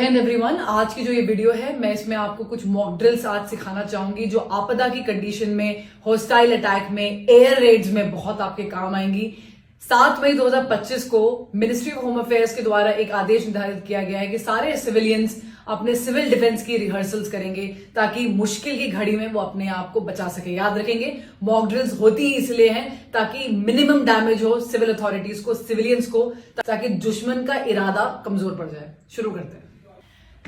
Everyone, आज की जो ये वीडियो है मैं इसमें आपको कुछ मॉक ड्रिल्स आज सिखाना चाहूंगी जो आपदा की कंडीशन में, हॉस्टाइल अटैक में, एयर रेड्स में बहुत आपके काम आएंगी। 7 मई 2025 को मिनिस्ट्री ऑफ होम अफेयर्स के द्वारा एक आदेश निर्धारित किया गया है कि सारे सिविलियंस अपने सिविल डिफेंस की रिहर्सल्स करेंगे ताकि मुश्किल की घड़ी में वो अपने आप को बचा सके। याद रखेंगे, मॉक ड्रिल्स होती ही इसलिए हैं ताकि मिनिमम डैमेज हो सिविल अथॉरिटीज को, सिविलियंस को, ताकि दुश्मन का इरादा कमजोर पड़ जाए। शुरू करते हैं।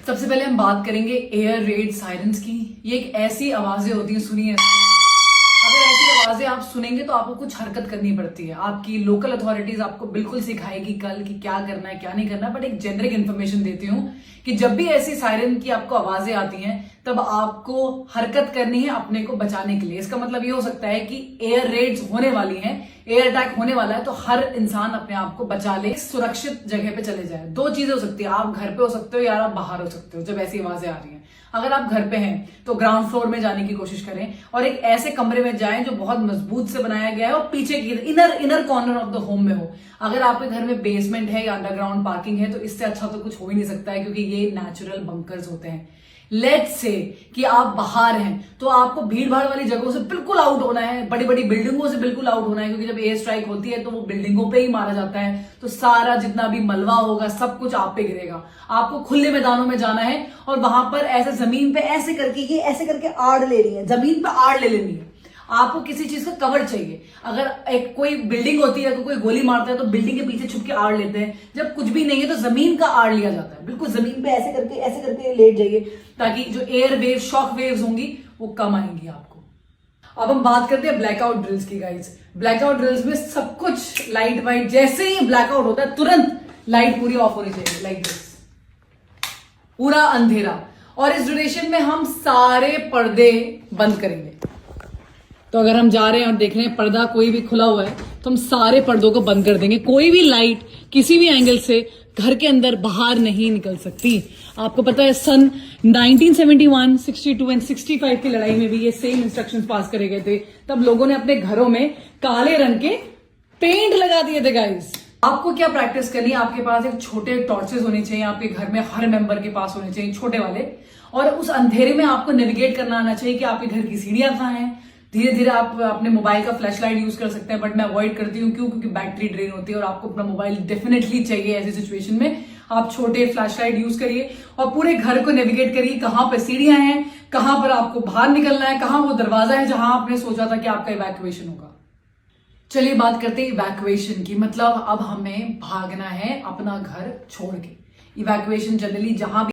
सबसे पहले हम बात करेंगे एयर रेड सायरन्स की। ये एक ऐसी आवाजें होती हैं, सुनिए। अगर ऐसी आवाजें आप सुनेंगे तो आपको कुछ हरकत करनी पड़ती है। आपकी लोकल अथॉरिटीज आपको बिल्कुल सिखाएगी कल कि क्या करना है क्या नहीं करना है, बट एक जेनरिक इन्फॉर्मेशन देती हूँ कि जब भी ऐसी सायरन की आपको आवाजें आती हैं तब आपको हरकत करनी है अपने को बचाने के लिए। इसका मतलब ये हो सकता है कि एयर रेड्स होने वाली हैं, एयर अटैक होने वाला है, तो हर इंसान अपने आप को बचा ले, सुरक्षित जगह पे चले जाए। दो चीजें हो सकती है, आप घर पे हो सकते हो या आप बाहर हो सकते हो जब ऐसी आवाजें आ रही हैं। अगर आप घर पे हैं तो ग्राउंड फ्लोर में जाने की कोशिश करें और एक ऐसे कमरे में जाएं जो बहुत मजबूत से बनाया गया है और पीछे की inner corner of the home में हो। अगर आपके घर में बेसमेंट है या अंडरग्राउंड पार्किंग है तो इससे अच्छा तो कुछ हो ही नहीं सकता है, क्योंकि ये नेचुरल बंकर्स होते हैं। लेट्स से कि आप बाहर हैं तो आपको भीड़ भाड़ वाली जगहों से बिल्कुल आउट होना है, बड़ी बड़ी बिल्डिंगों से बिल्कुल आउट होना है, क्योंकि जब एयर स्ट्राइक होती है तो वो बिल्डिंगों पे ही मारा जाता है, तो सारा जितना भी मलबा होगा सब कुछ आप पे गिरेगा। आपको खुले मैदानों में जाना है और वहां पर ऐसे जमीन पे ऐसे करके आड़ ले रही है, जमीन पे आड़ ले लेनी है। आपको किसी चीज का कवर चाहिए। अगर एक कोई बिल्डिंग होती है तो कोई गोली मारता है तो बिल्डिंग के पीछे छुप के आड़ लेते हैं। जब कुछ भी नहीं है तो जमीन का आड़ लिया जाता है। बिल्कुल जमीन पे ऐसे करके लेट जाइए ताकि जो एयर वेव, शॉक वेव्स होंगी वो कम आएंगी आपको। अब हम बात करते हैं ब्लैकआउट ड्रिल्स की गाइस। ब्लैकआउट ड्रिल्स में सब कुछ लाइट वाइट, जैसे ही ब्लैकआउट होता है तुरंत लाइट पूरी ऑफ होनी चाहिए, लाइक दिस, पूरा अंधेरा। और इस ड्यूरेशन में हम सारे पर्दे बंद करेंगे। तो अगर हम जा रहे हैं और देख रहे हैं पर्दा कोई भी खुला हुआ है तो हम सारे पर्दों को बंद कर देंगे। कोई भी लाइट किसी भी एंगल से घर के अंदर बाहर नहीं निकल सकती। आपको पता है सन 1971, 62 एंड 65 की लड़ाई में भी ये सेम इंस्ट्रक्शंस पास करे गए थे। तब लोगों ने अपने घरों में काले रंग के पेंट लगा दिए थे गाइस। आपको क्या प्रैक्टिस करनी है, आपके पास एक छोटे टॉर्चेस होने चाहिए, आपके घर में हर मेंबर के पास होने चाहिए छोटे वाले। और उस अंधेरे में आपको नेविगेट करना आना चाहिए कि आपके घर की सीढ़ियां कहाँ हैं। धीरे धीरे आप अपने मोबाइल का फ्लैश लाइट यूज कर सकते हैं, बट मैं अवॉइड करती हूँ। क्यों? क्योंकि बैटरी ड्रेन होती है और आपको अपना मोबाइल डेफिनेटली चाहिए ऐसी सिचुएशन में। आप छोटे फ्लैश लाइट यूज करिए और पूरे घर को नेविगेट करिए, कहां पर सीढ़ियां हैं, कहां पर आपको बाहर निकलना है, कहां वो दरवाजा है जहां आपने सोचा था कि आपका इवैक्यूएशन होगा। चलिए बात करते हैं इवैक्यूएशन की। मतलब अब हमें भागना है अपना घर छोड़ के। इवैक्यूएशन जनरली जहां भी